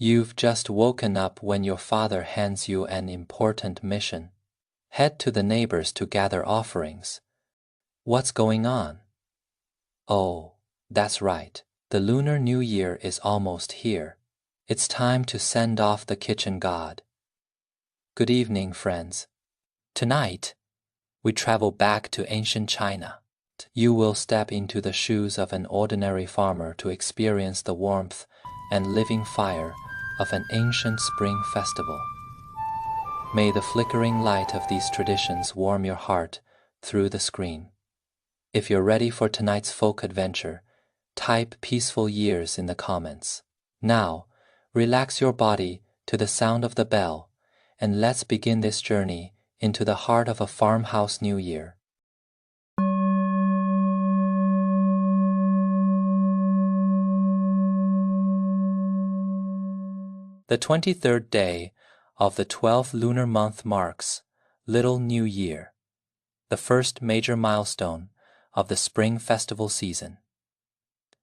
You've just woken up when your father hands you an important mission. Head to the neighbors to gather offerings. What's going on? Oh, that's right. The Lunar New Year is almost here. It's time to send off the kitchen god. Good evening, friends. Tonight, we travel back to ancient China. You will step into the shoes of an ordinary farmer to experience the warmth and living fire of an ancient spring festival. May the flickering light of these traditions warm your heart through the screen. If you're ready for tonight's folk adventure, type peaceful years in the comments. Now, relax your body to the sound of the bell, and let's begin this journey into the heart of a farmhouse New Year. The 23rd day of the 12th lunar month marks Little New Year, the first major milestone of the spring festival season.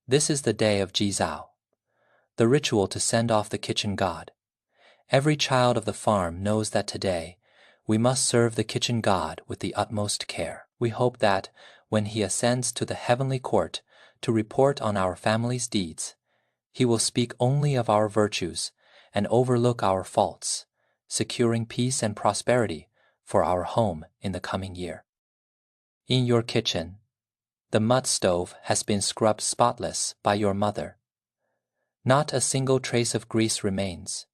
This is the day of Jizao, the ritual to send off the kitchen god. Every child of the farm knows that today we must serve the kitchen god with the utmost care. We hope that when he ascends to the heavenly court to report on our family's deeds, he will speak only of our virtues and overlook our faults, securing peace and prosperity for our home in the coming year. In your kitchen, the mud stove has been scrubbed spotless by your mother. Not a single trace of grease remains.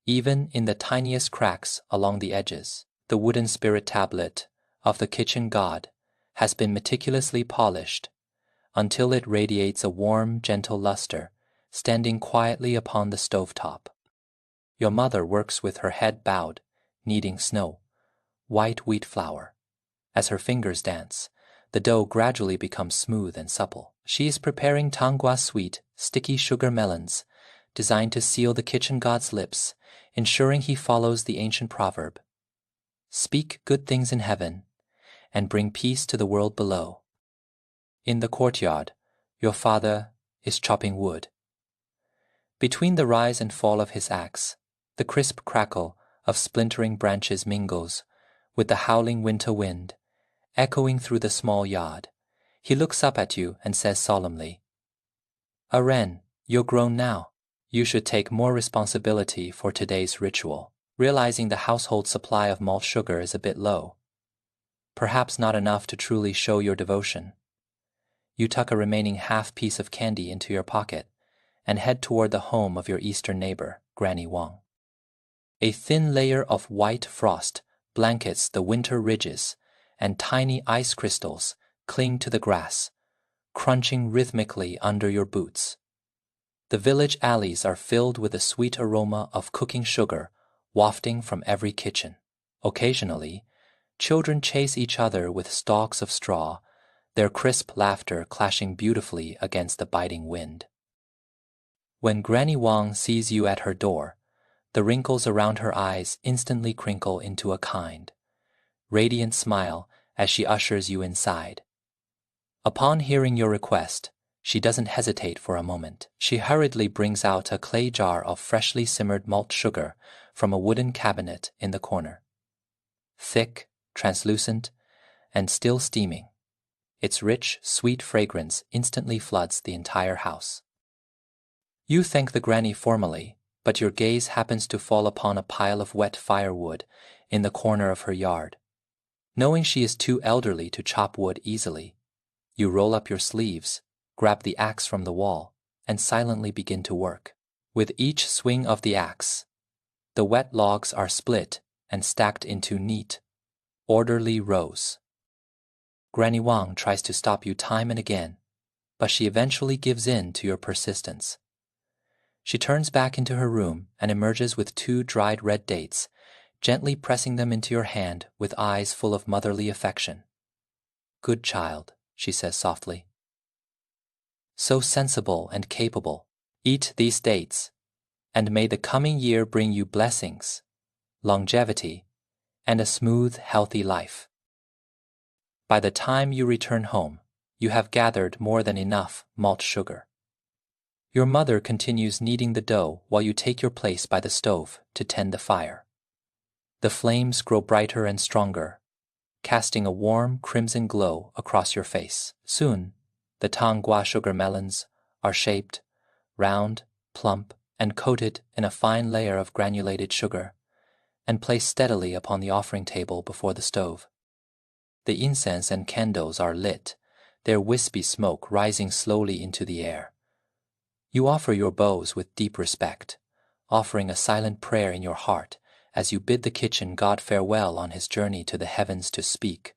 Even in the tiniest cracks along the edges, the wooden spirit tablet of the kitchen god has been meticulously polished until it radiates a warm, gentle luster, standing quietly upon the stovetop. Your mother works with her head bowed, kneading snow, white wheat flour. As her fingers dance, the dough gradually becomes smooth and supple. She is preparing tanggua sweet, sticky sugar melons, designed to seal the kitchen god's lips, ensuring he follows the ancient proverb, "Speak good things in heaven, and bring peace to the world below." In the courtyard, your father is chopping wood. Between the rise and fall of his axe, the crisp crackle of splintering branches mingles with the howling winter wind, echoing through the small yard. He looks up at you and says solemnly, "Aren, you're grown now. You should take more responsibility for today's ritual." Realizing the household supply of malt sugar is a bit low, perhaps not enough to truly show your devotion, you tuck a remaining half piece of candy into your pocket and head toward the home of your eastern neighbor, Granny Wang. A thin layer of white frost blankets the winter ridges, and tiny ice crystals cling to the grass, crunching rhythmically under your boots. The village alleys are filled with the sweet aroma of cooking sugar wafting from every kitchen. Occasionally, children chase each other with stalks of straw, their crisp laughter clashing beautifully against the biting wind. When Granny Wang sees you at her door, the wrinkles around her eyes instantly crinkle into a kind, radiant smile as she ushers you inside. Upon hearing your request, she doesn't hesitate for a moment. She hurriedly brings out a clay jar of freshly simmered malt sugar from a wooden cabinet in the corner. Thick, translucent, and still steaming, its rich, sweet fragrance instantly floods the entire house. You thank the granny formally, but your gaze happens to fall upon a pile of wet firewood in the corner of her yard. Knowing she is too elderly to chop wood easily, you roll up your sleeves, grab the axe from the wall, and silently begin to work. With each swing of the axe, the wet logs are split and stacked into neat, orderly rows. Granny Wang tries to stop you time and again, but she eventually gives in to your persistence. She turns back into her room and emerges with 2 dried red dates, gently pressing them into your hand with eyes full of motherly affection. "Good child," she says softly. "So sensible and capable. Eat these dates, and may the coming year bring you blessings, longevity, and a smooth, healthy life." By the time you return home, you have gathered more than enough malt sugar. Your mother continues kneading the dough while you take your place by the stove to tend the fire. The flames grow brighter and stronger, casting a warm crimson glow across your face. Soon, the tangua sugar melons are shaped, round, plump, and coated in a fine layer of granulated sugar, and placed steadily upon the offering table before the stove. The incense and candles are lit, their wispy smoke rising slowly into the air. You offer your boughs with deep respect, offering a silent prayer in your heart as you bid the kitchen god farewell on his journey to the heavens to speak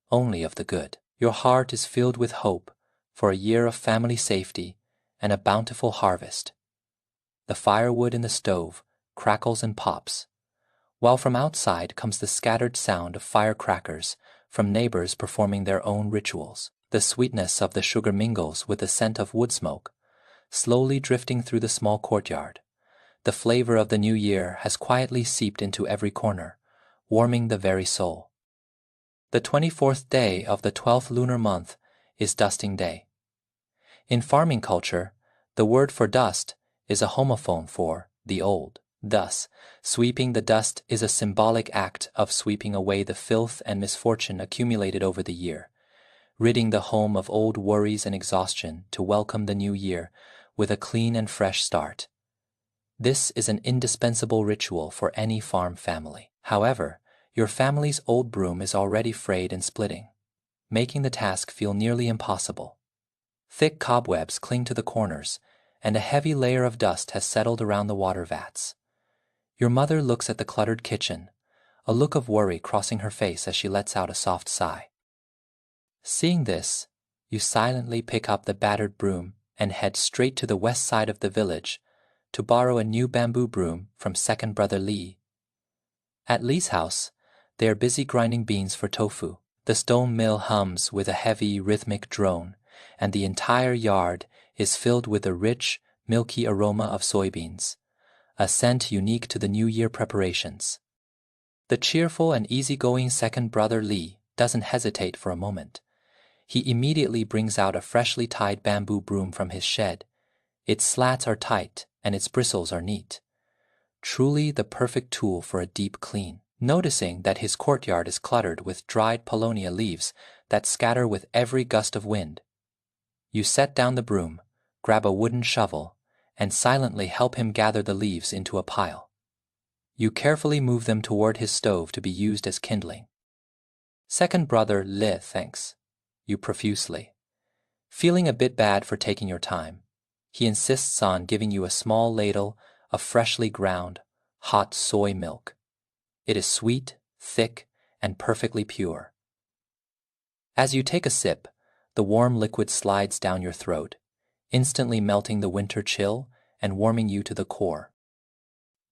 only of the good. Your heart is filled with hope for a year of family safety and a bountiful harvest. The firewood in the stove crackles and pops, while from outside comes the scattered sound of firecrackers from neighbors performing their own rituals. The sweetness of the sugar mingles with the scent of woodsmoke, slowly drifting through the small courtyard. The flavor of the new year has quietly seeped into every corner, warming the very soul. The 24th day of the 12th lunar month is dusting day. In farming culture, the word for dust is a homophone for the old. Thus, sweeping the dust is a symbolic act of sweeping away the filth and misfortune accumulated over the year, ridding the home of old worries and exhaustion to welcome the new year with a clean and fresh start. This is an indispensable ritual for any farm family. However, your family's old broom is already frayed and splitting, making the task feel nearly impossible. Thick cobwebs cling to the corners, and a heavy layer of dust has settled around the water vats. Your mother looks at the cluttered kitchen, a look of worry crossing her face as she lets out a soft sigh. Seeing this, you silently pick up the battered broom and head straight to the west side of the village to borrow a new bamboo broom from second brother Lee. At Lee's house, they are busy grinding beans for tofu. The stone mill hums with a heavy, rhythmic drone, and the entire yard is filled with the rich, milky aroma of soybeans, a scent unique to the New Year preparations. The cheerful and easygoing second brother Lee doesn't hesitate for a moment. He immediately brings out a freshly tied bamboo broom from his shed. Its slats are tight and its bristles are neat. Truly the perfect tool for a deep clean. Noticing that his courtyard is cluttered with dried paulownia leaves that scatter with every gust of wind, you set down the broom, grab a wooden shovel, and silently help him gather the leaves into a pile. You carefully move them toward his stove to be used as kindling. Second brother Le thanks you profusely. Feeling a bit bad for taking your time, he insists on giving you a small ladle of freshly ground, hot soy milk. It is sweet, thick, and perfectly pure. As you take a sip, the warm liquid slides down your throat, instantly melting the winter chill and warming you to the core.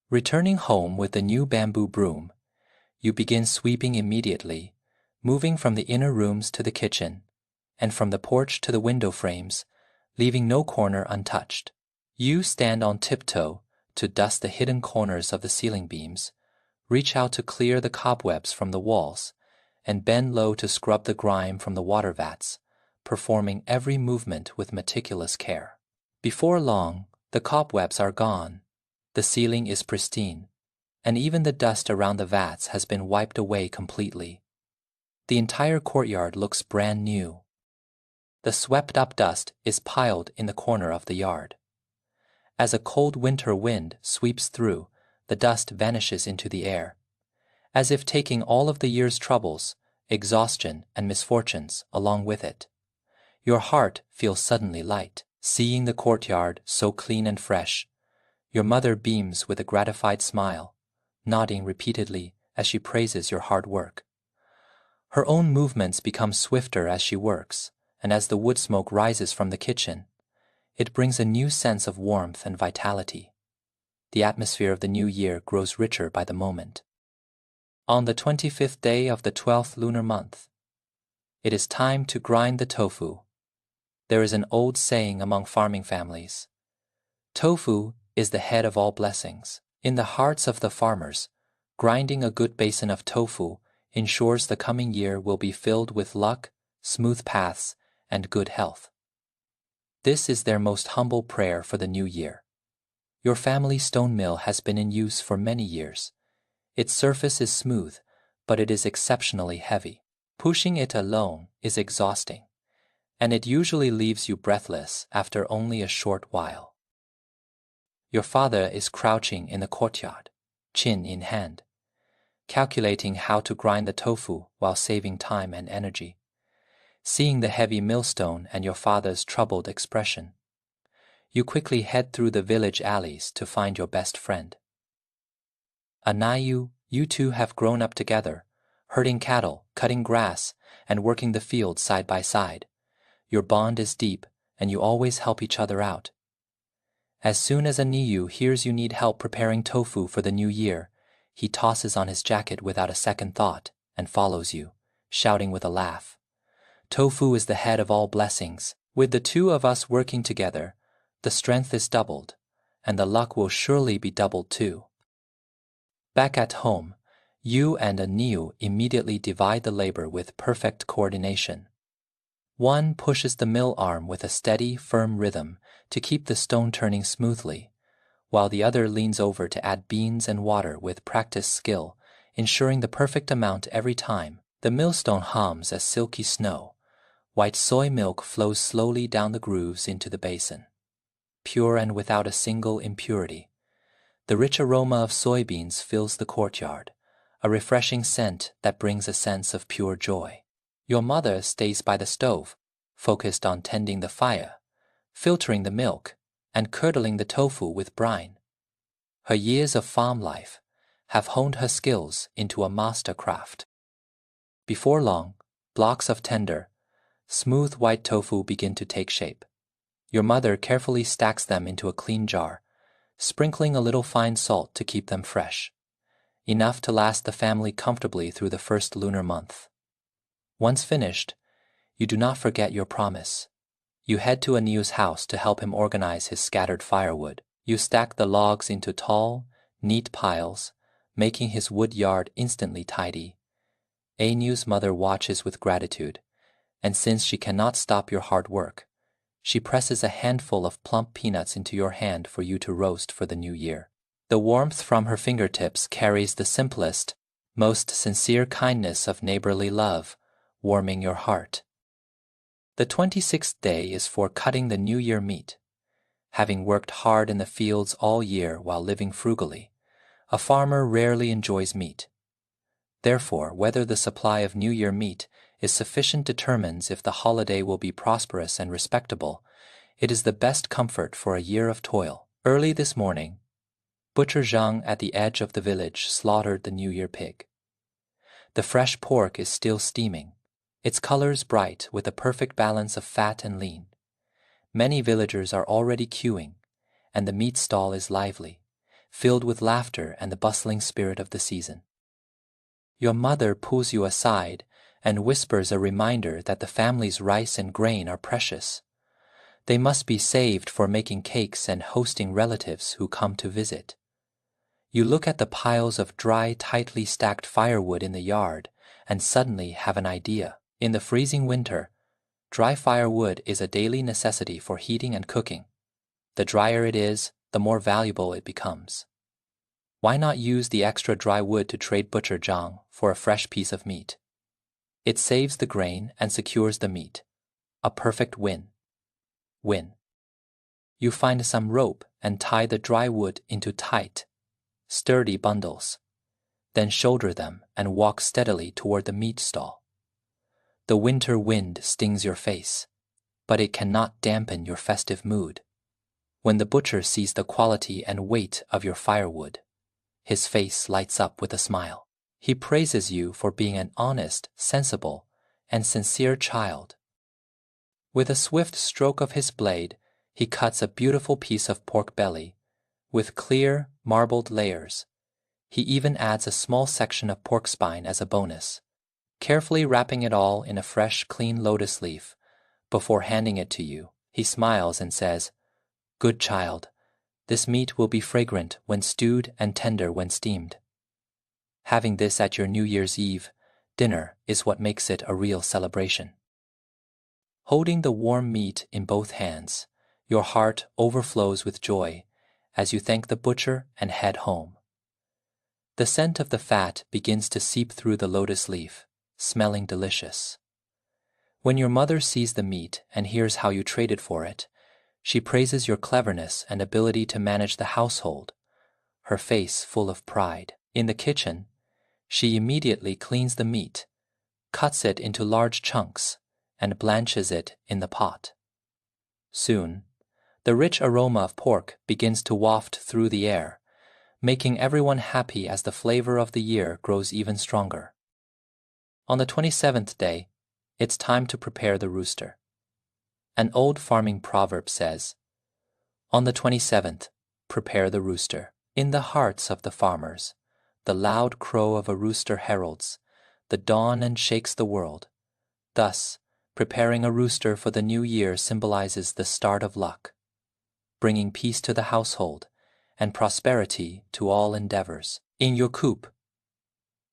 Returning home with the new bamboo broom, you begin sweeping immediately, moving from the inner rooms to the kitchen, and from the porch to the window frames, leaving no corner untouched. You stand on tiptoe to dust the hidden corners of the ceiling beams, reach out to clear the cobwebs from the walls, and bend low to scrub the grime from the water vats, performing every movement with meticulous care. Before long, the cobwebs are gone, the ceiling is pristine, and even the dust around the vats has been wiped away completely. The entire courtyard looks brand new. The swept-up dust is piled in the corner of the yard. As a cold winter wind sweeps through, the dust vanishes into the air, as if taking all of the year's troubles, exhaustion, and misfortunes along with it. Your heart feels suddenly light, seeing the courtyard so clean and fresh. Your mother beams with a gratified smile, nodding repeatedly as she praises your hard work. Her own movements become swifter as she works, and as the wood smoke rises from the kitchen, it brings a new sense of warmth and vitality. The atmosphere of the new year grows richer by the moment. On the 25th day of the 12th lunar month, it is time to grind the tofu. There is an old saying among farming families: tofu is the head of all blessings. In the hearts of the farmers, grinding a good basin of tofu ensures the coming year will be filled with luck, smooth paths, and good health. This is their most humble prayer for the new year. Your family stone mill has been in use for many years. Its surface is smooth, but it is exceptionally heavy. Pushing it alone is exhausting, and it usually leaves you breathless after only a short while. Your father is crouching in the courtyard, chin in hand, calculating how to grind the tofu while saving time and energy. Seeing the heavy millstone and your father's troubled expression, you quickly head through the village alleys to find your best friend. Anayu, you two have grown up together, herding cattle, cutting grass, and working the field side by side. Your bond is deep, and you always help each other out. As soon as Anayu hears you need help preparing tofu for the new year, he tosses on his jacket without a second thought and follows you, shouting with a laugh. Tofu is the head of all blessings. With the two of us working together, the strength is doubled, and the luck will surely be doubled too. Back at home, you and Anayu immediately divide the labor with perfect coordination. One pushes the mill arm with a steady, firm rhythm to keep the stone turning smoothly, while the other leans over to add beans and water with practiced skill, ensuring the perfect amount every time. The millstone hums as silky snow. White soy milk flows slowly down the grooves into the basin, pure and without a single impurity. The rich aroma of soybeans fills the courtyard, a refreshing scent that brings a sense of pure joy. Your mother stays by the stove, focused on tending the fire, filtering the milk, and curdling the tofu with brine. Her years of farm life have honed her skills into a master craft. Before long, blocks of tender, smooth white tofu begin to take shape. Your mother carefully stacks them into a clean jar, sprinkling a little fine salt to keep them fresh, enough to last the family comfortably through the first lunar month. Once finished, you do not forget your promise. You head to Aniyu's house to help him organize his scattered firewood. You stack the logs into tall, neat piles, making his wood yard instantly tidy. Aniyu's mother watches with gratitude, and since she cannot stop your hard work, she presses a handful of plump peanuts into your hand for you to roast for the new year. The warmth from her fingertips carries the simplest, most sincere kindness of neighborly love, warming your heart. The 26th day is for cutting the New Year meat. Having worked hard in the fields all year while living frugally, a farmer rarely enjoys meat. Therefore, whether the supply of New Year meat is sufficient determines if the holiday will be prosperous and respectable. It is the best comfort for a year of toil. Early this morning, Butcher Zhang at the edge of the village slaughtered the New Year pig. The fresh pork is still steaming, its colors bright with a perfect balance of fat and lean. Many villagers are already queuing, and the meat stall is lively, filled with laughter and the bustling spirit of the season. Your mother pulls you aside and whispers a reminder that the family's rice and grain are precious. They must be saved for making cakes and hosting relatives who come to visit. You look at the piles of dry, tightly stacked firewood in the yard and suddenly have an idea. In the freezing winter, dry firewood is a daily necessity for heating and cooking. The drier it is, the more valuable it becomes. Why not use the extra dry wood to trade Butcher Zhang for a fresh piece of meat? It saves the grain and secures the meat. A perfect win. Win. You find some rope and tie the dry wood into tight, sturdy bundles, then shoulder them and walk steadily toward the meat stall. The winter wind stings your face, but it cannot dampen your festive mood. When the butcher sees the quality and weight of your firewood, his face lights up with a smile. He praises you for being an honest, sensible, and sincere child. With a swift stroke of his blade, he cuts a beautiful piece of pork belly, with clear, marbled layers. He even adds a small section of pork spine as a bonus, carefully wrapping it all in a fresh, clean lotus leaf. Before handing it to you, he smiles and says, "Good child, this meat will be fragrant when stewed and tender when steamed." Having this at your New Year's Eve dinner is what makes it a real celebration. Holding the warm meat in both hands, your heart overflows with joy as you thank the butcher and head home. The scent of the fat begins to seep through the lotus leaf, smelling delicious. When your mother sees the meat and hears how you traded for it, she praises your cleverness and ability to manage the household, her face full of pride. In the kitchen, she immediately cleans the meat, cuts it into large chunks, and blanches it in the pot. Soon, the rich aroma of pork begins to waft through the air, making everyone happy as the flavor of the year grows even stronger. On the 27th day, it's time to prepare the rooster. An old farming proverb says, "On the 27th, prepare the rooster." In the hearts of the farmers, the loud crow of a rooster heralds the dawn and shakes the world. Thus, preparing a rooster for the new year symbolizes the start of luck, bringing peace to the household and prosperity to all endeavors. In your coop,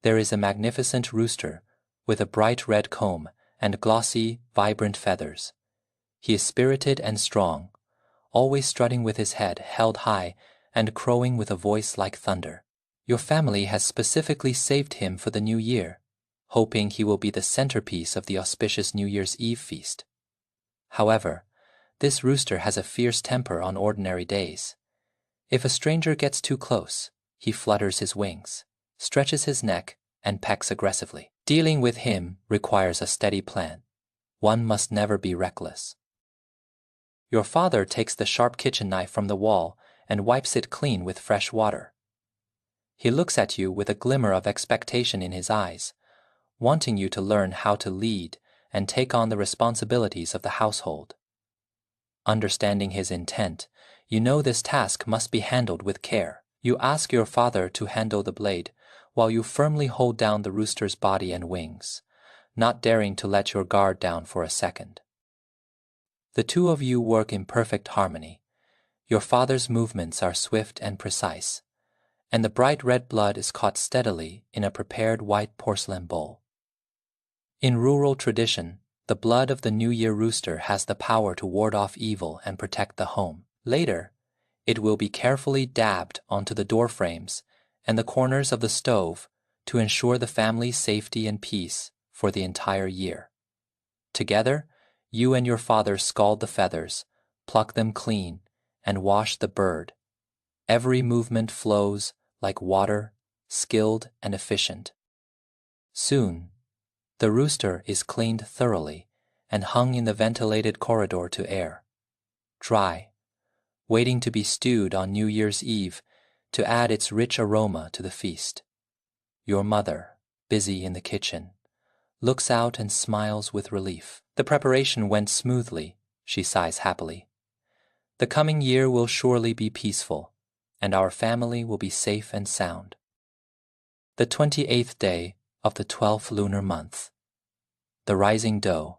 there is a magnificent rooster with a bright red comb and glossy, vibrant feathers. He is spirited and strong, always strutting with his head held high and crowing with a voice like thunder. Your family has specifically saved him for the new year, hoping he will be the centerpiece of the auspicious New Year's Eve feast. However, this rooster has a fierce temper on ordinary days. If a stranger gets too close, he flutters his wings, stretches his neck, and pecks aggressively. Dealing with him requires a steady plan. One must never be reckless. Your father takes the sharp kitchen knife from the wall and wipes it clean with fresh water. He looks at you with a glimmer of expectation in his eyes, wanting you to learn how to lead and take on the responsibilities of the household. Understanding his intent, you know this task must be handled with care. You ask your father to handle the blade while you firmly hold down the rooster's body and wings, not daring to let your guard down for a second. The two of you work in perfect harmony. Your father's movements are swift and precise, and the bright red blood is caught steadily in a prepared white porcelain bowl. In rural tradition, the blood of the New Year rooster has the power to ward off evil and protect the home. Later, it will be carefully dabbed onto the door frames and the corners of the stove to ensure the family's safety and peace for the entire year. Together, you and your father scald the feathers, pluck them clean, and wash the bird. Every movement flows like water, skilled and efficient. Soon, the rooster is cleaned thoroughly and hung in the ventilated corridor to air, dry, waiting to be stewed on New Year's Eve to add its rich aroma to the feast. Your mother, busy in the kitchen, looks out and smiles with relief. The preparation went smoothly, she sighs happily. The coming year will surely be peaceful, and our family will be safe and sound. The 28th day of the 12th lunar month. The rising doe,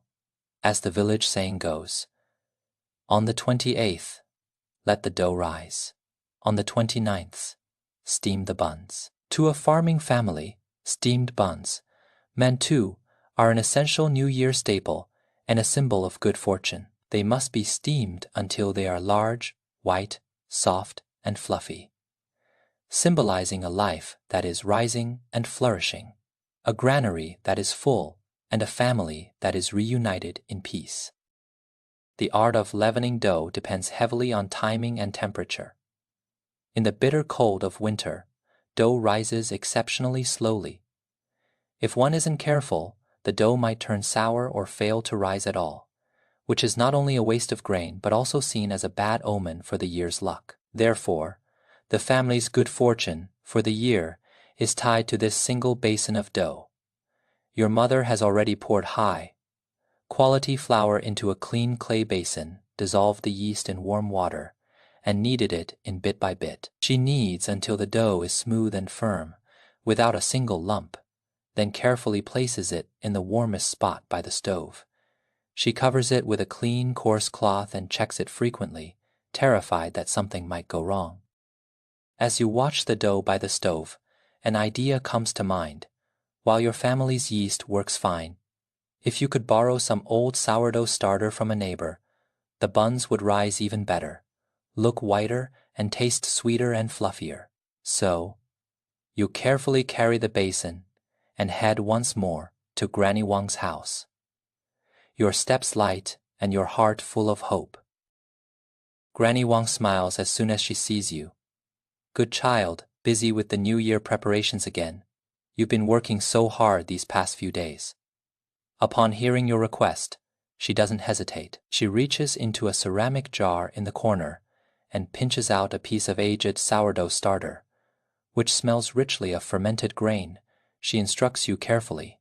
as the village saying goes. On the 28th, let the dough rise. On the 29th, steam the buns. To a farming family, steamed buns, mantou, are an essential New Year staple and a symbol of good fortune. They must be steamed until they are large, white, soft, and fluffy, symbolizing a life that is rising and flourishing, a granary that is full, and a family that is reunited in peace. The art of leavening dough depends heavily on timing and temperature. In the bitter cold of winter, dough rises exceptionally slowly. If one isn't careful, the dough might turn sour or fail to rise at all, which is not only a waste of grain but also seen as a bad omen for the year's luck. Therefore, the family's good fortune for the year is tied to this single basin of dough. Your mother has already poured high quality flour into a clean clay basin, dissolved the yeast in warm water, and kneaded it in bit by bit. She kneads until the dough is smooth and firm, without a single lump, then carefully places it in the warmest spot by the stove. She covers it with a clean, coarse cloth and checks it frequently, terrified that something might go wrong. As you watch the dough by the stove, an idea comes to mind. While your family's yeast works fine, If you could borrow some old sourdough starter from a neighbor, the buns would rise even better, look whiter, and taste sweeter and fluffier. So, you carefully carry the basin and head once more to Granny Wang's house, your steps light and your heart full of hope. Granny Wang smiles as soon as she sees you. Good child, busy with the New Year preparations again. You've been working so hard these past few days. Upon hearing your request, she doesn't hesitate. She reaches into a ceramic jar in the corner and pinches out a piece of aged sourdough starter, which smells richly of fermented grain. She instructs you carefully.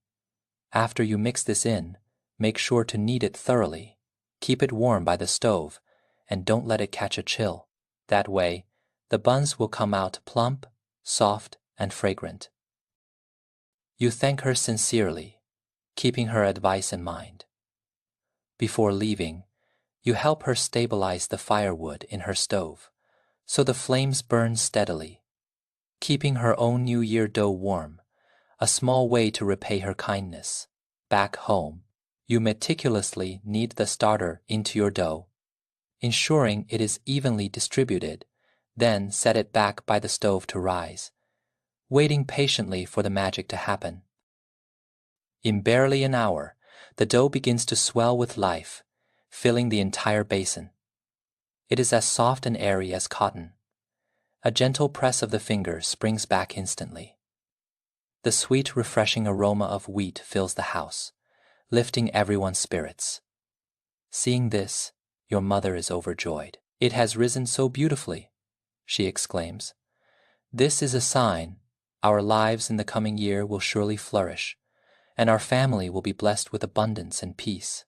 After you mix this in, make sure to knead it thoroughly. Keep it warm by the stove, and don't let it catch a chill. That way, the buns will come out plump, soft, and fragrant. You thank her sincerely, keeping her advice in mind. Before leaving, you help her stabilize the firewood in her stove, so the flames burn steadily, keeping her own New Year dough warm, a small way to repay her kindness. Back home, you meticulously knead the starter into your dough, ensuring it is evenly distributed, then set it back by the stove to rise, waiting patiently for the magic to happen. In barely an hour, the dough begins to swell with life, filling the entire basin. It is as soft and airy as cotton. A gentle press of the fingers springs back instantly. The sweet, refreshing aroma of wheat fills the house, lifting everyone's spirits. Seeing this, your mother is overjoyed. "It has risen so beautifully," she exclaims. "This is a sign our lives in the coming year will surely flourish, and our family will be blessed with abundance and peace."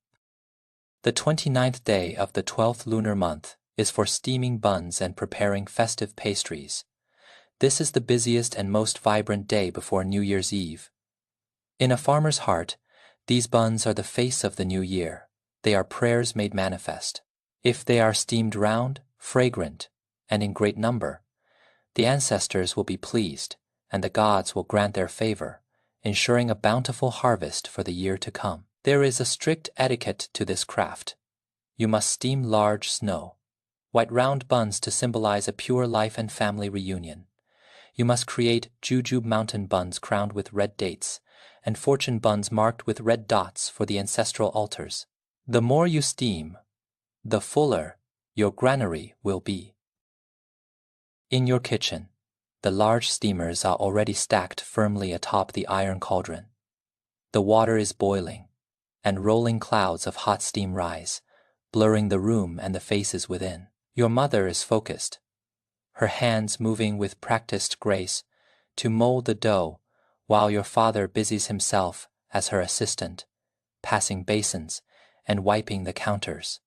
The 29th day of the 12th lunar month is for steaming buns and preparing festive pastries. This is the busiest and most vibrant day before New Year's Eve. In a farmer's heart, these buns are the face of the new year. They are prayers made manifest. If they are steamed round, fragrant, and in great number, the ancestors will be pleased, and the gods will grant their favor, ensuring a bountiful harvest for the year to come. There is a strict etiquette to this craft. You must steam large snow, white round buns to symbolize a pure life and family reunion. You must create jujube mountain buns crowned with red dates, and fortune buns marked with red dots for the ancestral altars. The more you steam, the fuller your granary will be. In your kitchen, the large steamers are already stacked firmly atop the iron cauldron. The water is boiling, and rolling clouds of hot steam rise, blurring the room and the faces within. Your mother is focused, her hands moving with practiced grace to mold the dough, while your father busies himself as her assistant, passing basins and wiping the counters.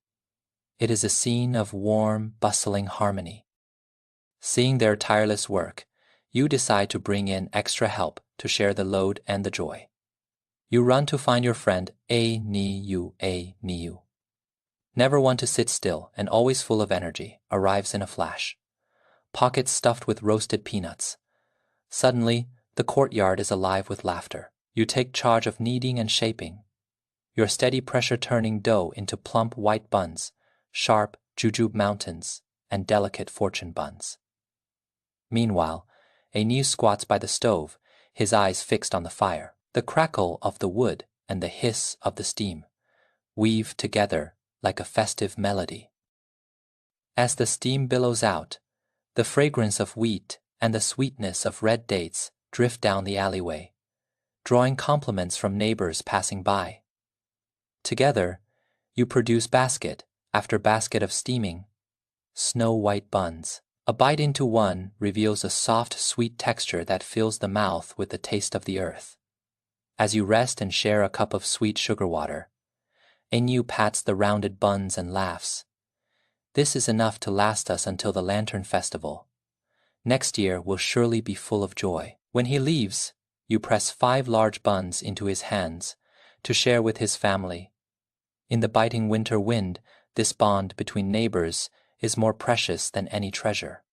It is a scene of warm, bustling harmony. Seeing their tireless work, you decide to bring in extra help to share the load and the joy. You run to find your friend A-Ni-U, never one to sit still and always full of energy, arrives in a flash. Pockets stuffed with roasted peanuts. Suddenly, the courtyard is alive with laughter. You take charge of kneading and shaping, your steady pressure turning dough into plump white buns, sharp jujube mountains, and delicate fortune buns. Meanwhile, Anu squats by the stove, his eyes fixed on the fire. The crackle of the wood and the hiss of the steam weave together like a festive melody. As the steam billows out, the fragrance of wheat and the sweetness of red dates drift down the alleyway, drawing compliments from neighbors passing by. Together, you produce basket after basket of steaming, snow-white buns. A bite into one reveals a soft, sweet texture that fills the mouth with the taste of the earth. As you rest and share a cup of sweet sugar water, Anu pats the rounded buns and laughs. "This is enough to last us until the Lantern Festival. Next year will surely be full of joy." When he leaves, you press 5 large buns into his hands to share with his family. In the biting winter wind, this bond between neighbors is more precious than any treasure.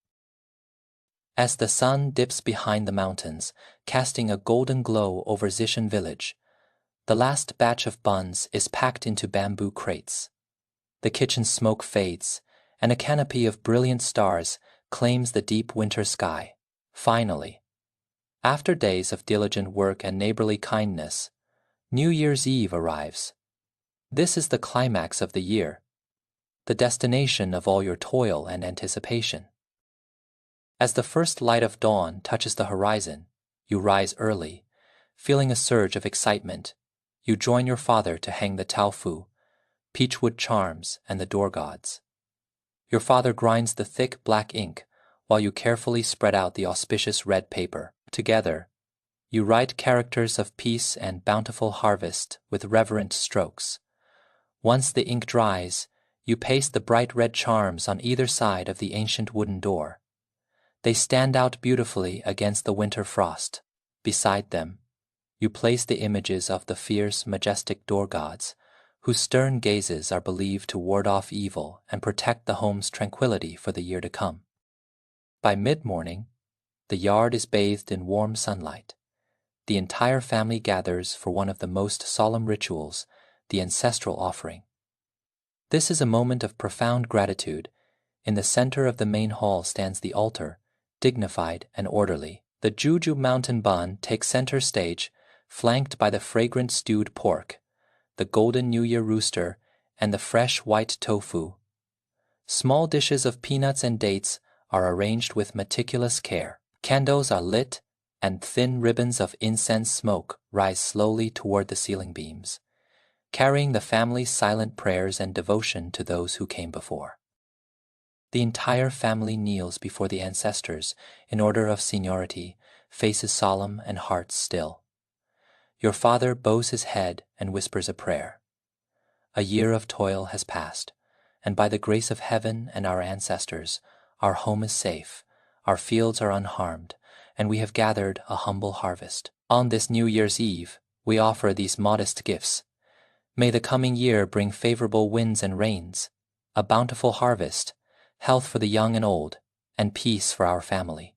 As the sun dips behind the mountains, casting a golden glow over Zishan village, The last batch of buns is packed into bamboo crates. The kitchen smoke fades, and a canopy of brilliant stars claims the deep winter sky. Finally, after days of diligent work and neighborly kindness, New Year's Eve arrives. This is the climax of the year, the destination of all your toil and anticipation. As the first light of dawn touches the horizon, you rise early, feeling a surge of excitement. You join your father to hang the taufu, peachwood charms, and the door gods. Your father grinds the thick black ink while you carefully spread out the auspicious red paper. Together, you write characters of peace and bountiful harvest with reverent strokes. Once the ink dries, you paste the bright red charms on either side of the ancient wooden door. They stand out beautifully against the winter frost. Beside them, you place the images of the fierce, majestic door gods, whose stern gazes are believed to ward off evil and protect the home's tranquility for the year to come. By mid-morning, the yard is bathed in warm sunlight. The entire family gathers for one of the most solemn rituals, the ancestral offering. This is a moment of profound gratitude. In the center of the main hall stands the altar, dignified and orderly. The Juju mountain bun takes center stage, flanked by the fragrant stewed pork, the golden New Year rooster, and the fresh white tofu. Small dishes of peanuts and dates are arranged with meticulous care. Candles are lit, and thin ribbons of incense smoke rise slowly toward the ceiling beams, carrying the family's silent prayers and devotion to those who came before. The entire family kneels before the ancestors in order of seniority, faces solemn and hearts still. Your father bows his head and whispers a prayer. A year of toil has passed, and by the grace of heaven and our ancestors, our home is safe, our fields are unharmed, and we have gathered a humble harvest. On this New Year's Eve, we offer these modest gifts. May the coming year bring favorable winds and rains, a bountiful harvest, health for the young and old, and peace for our family.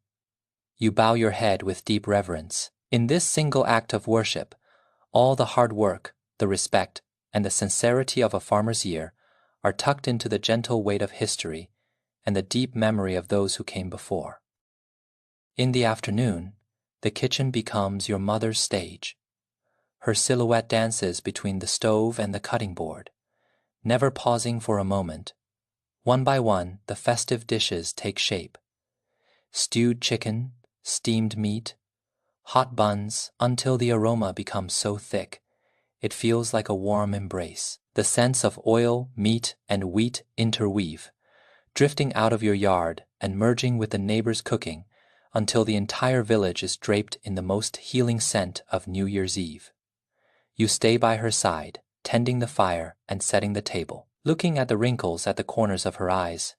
You bow your head with deep reverence. In this single act of worship, all the hard work, the respect, and the sincerity of a farmer's year are tucked into the gentle weight of history and the deep memory of those who came before. In the afternoon, the kitchen becomes your mother's stage. Her silhouette dances between the stove and the cutting board, never pausing for a moment. One by one, the festive dishes take shape. Stewed chicken, steamed meat, hot buns, until the aroma becomes so thick, it feels like a warm embrace. The scents of oil, meat, and wheat interweave, drifting out of your yard and merging with the neighbors' cooking until the entire village is draped in the most healing scent of New Year's Eve. You stay by her side, tending the fire and setting the table. Looking at the wrinkles at the corners of her eyes,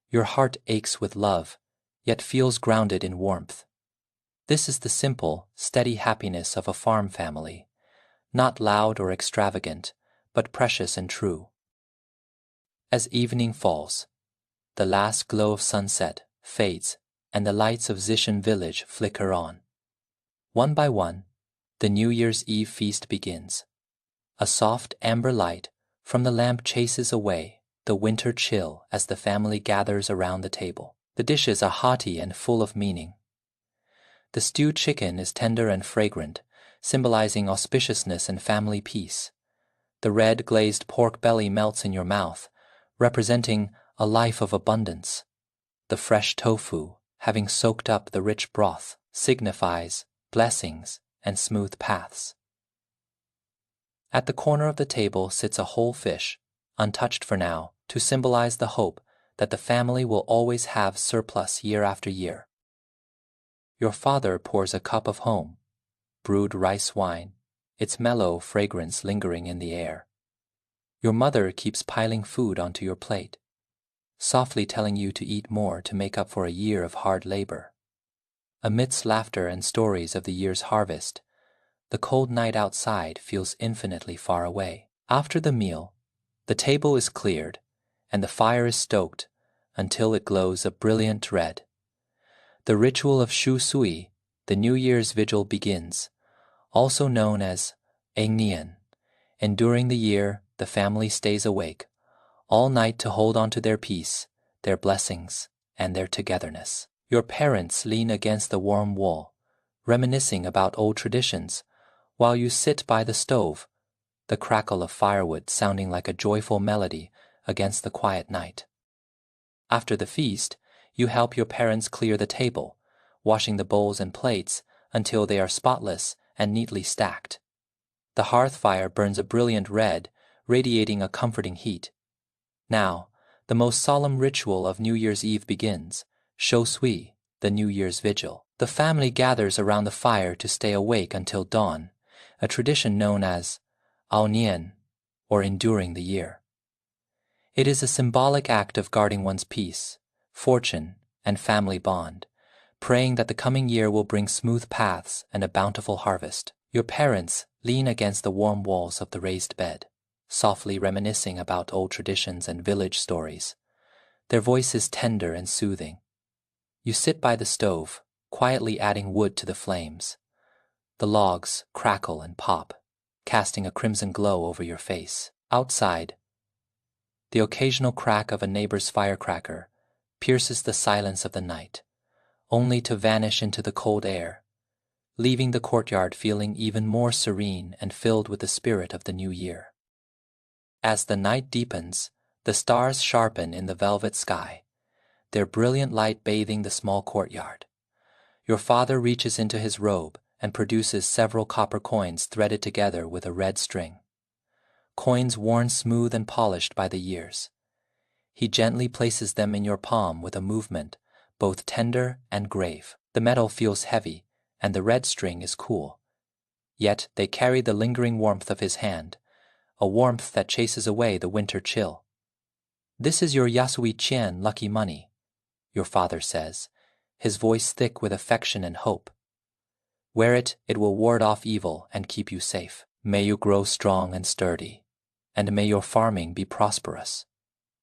your heart aches with love, yet feels grounded in warmth. This is the simple, steady happiness of a farm family, not loud or extravagant, but precious and true. As evening falls, the last glow of sunset fades and the lights of Zishan village flicker on. One by one, the New Year's Eve feast begins. A soft amber light from the lamp chases away the winter chill as the family gathers around the table. The dishes are hearty and full of meaning. The stewed chicken is tender and fragrant, symbolizing auspiciousness and family peace. The red glazed pork belly melts in your mouth, representing a life of abundance. The fresh tofu, having soaked up the rich broth, signifies blessings and smooth paths. At the corner of the table sits a whole fish, untouched for now, to symbolize the hope that the family will always have surplus year after year. Your father pours a cup of home, brewed rice wine, its mellow fragrance lingering in the air. Your mother keeps piling food onto your plate, softly telling you to eat more to make up for a year of hard labor. Amidst laughter and stories of the year's harvest, the cold night outside feels infinitely far away. After the meal, the table is cleared and the fire is stoked until it glows a brilliant red. The ritual of Shu Sui, the New Year's vigil, begins, also known as Engnian, and during the year the family stays awake, all night to hold on to their peace, their blessings, and their togetherness. Your parents lean against the warm wall, reminiscing about old traditions, while you sit by the stove, the crackle of firewood sounding like a joyful melody against the quiet night. After the feast, you help your parents clear the table, washing the bowls and plates until they are spotless and neatly stacked. The hearth fire burns a brilliant red, radiating a comforting heat. Now, the most solemn ritual of New Year's Eve begins, Shou Sui, the New Year's Vigil. The family gathers around the fire to stay awake until dawn, a tradition known as Ao Nian, or enduring the year. It is a symbolic act of guarding one's peace, fortune, and family bond, praying that the coming year will bring smooth paths and a bountiful harvest. Your parents lean against the warm walls of the raised bed, softly reminiscing about old traditions and village stories. Their voices tender and soothing. You sit by the stove, quietly adding wood to the flames. The logs crackle and pop, casting a crimson glow over your face. Outside, the occasional crack of a neighbor's firecracker pierces the silence of the night, only to vanish into the cold air, leaving the courtyard feeling even more serene and filled with the spirit of the new year. As the night deepens, the stars sharpen in the velvet sky, their brilliant light bathing the small courtyard. Your father reaches into his robe and produces several copper coins threaded together with a red string. Coins worn smooth and polished by the years. He gently places them in your palm with a movement both tender and grave. The metal feels heavy, and the red string is cool. Yet they carry the lingering warmth of his hand, a warmth that chases away the winter chill. "This is your Yasui Qian lucky money," your father says, his voice thick with affection and hope. "Wear it, it will ward off evil and keep you safe. May you grow strong and sturdy, and may your farming be prosperous.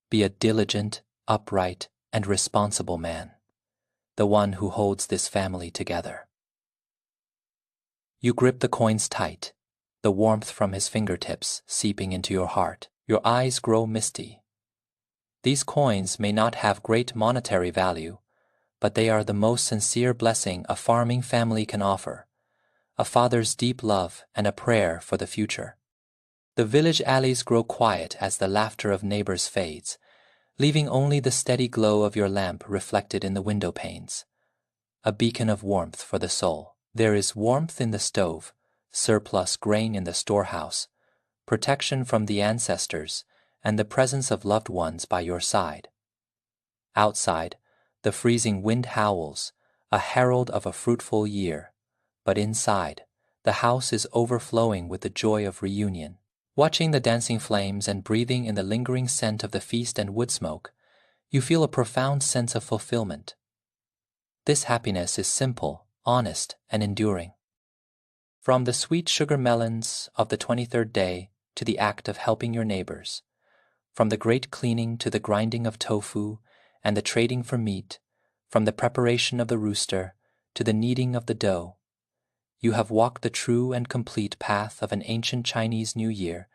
Be a diligent, upright, and responsible man, the one who holds this family together." You grip the coins tight, the warmth from his fingertips seeping into your heart. Your eyes grow misty. These coins may not have great monetary value, but they are the most sincere blessing a farming family can offer, a father's deep love and a prayer for the future. The village alleys grow quiet as the laughter of neighbors fades, leaving only the steady glow of your lamp reflected in the window panes, a beacon of warmth for the soul. There is warmth in the stove, surplus grain in the storehouse, protection from the ancestors, and the presence of loved ones by your side. Outside, the freezing wind howls, a herald of a fruitful year, but inside, the house is overflowing with the joy of reunion. Watching the dancing flames and breathing in the lingering scent of the feast and woodsmoke, you feel a profound sense of fulfillment. This happiness is simple, honest, and enduring. From the sweet sugar melons of the 23rd day to the act of helping your neighbors, from the great cleaning to the grinding of tofu and the trading for meat, from the preparation of the rooster to the kneading of the dough, you have walked the true and complete path of an ancient Chinese New Year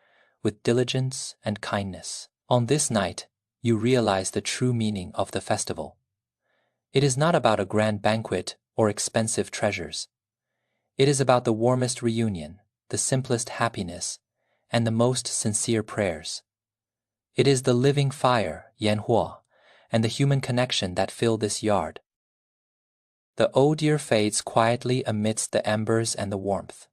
with diligence and kindness. On this night, you realize the true meaning of the festival. It is not about a grand banquet or expensive treasures. It is about the warmest reunion, the simplest happiness, and the most sincere prayers. It is the living fire, Yanhuo, and the human connection that fill this yard. The old year fades quietly amidst the embers and the warmth.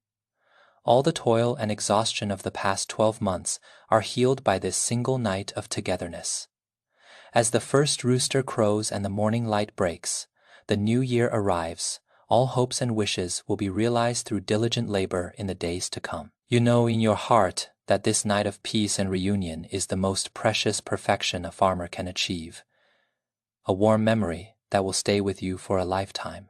All the toil and exhaustion of the past 12 months are healed by this single night of togetherness. As the first rooster crows and the morning light breaks, the new year arrives. All hopes and wishes will be realized through diligent labor in the days to come. You know in your heart that this night of peace and reunion is the most precious perfection a farmer can achieve, a warm memory that will stay with you for a lifetime.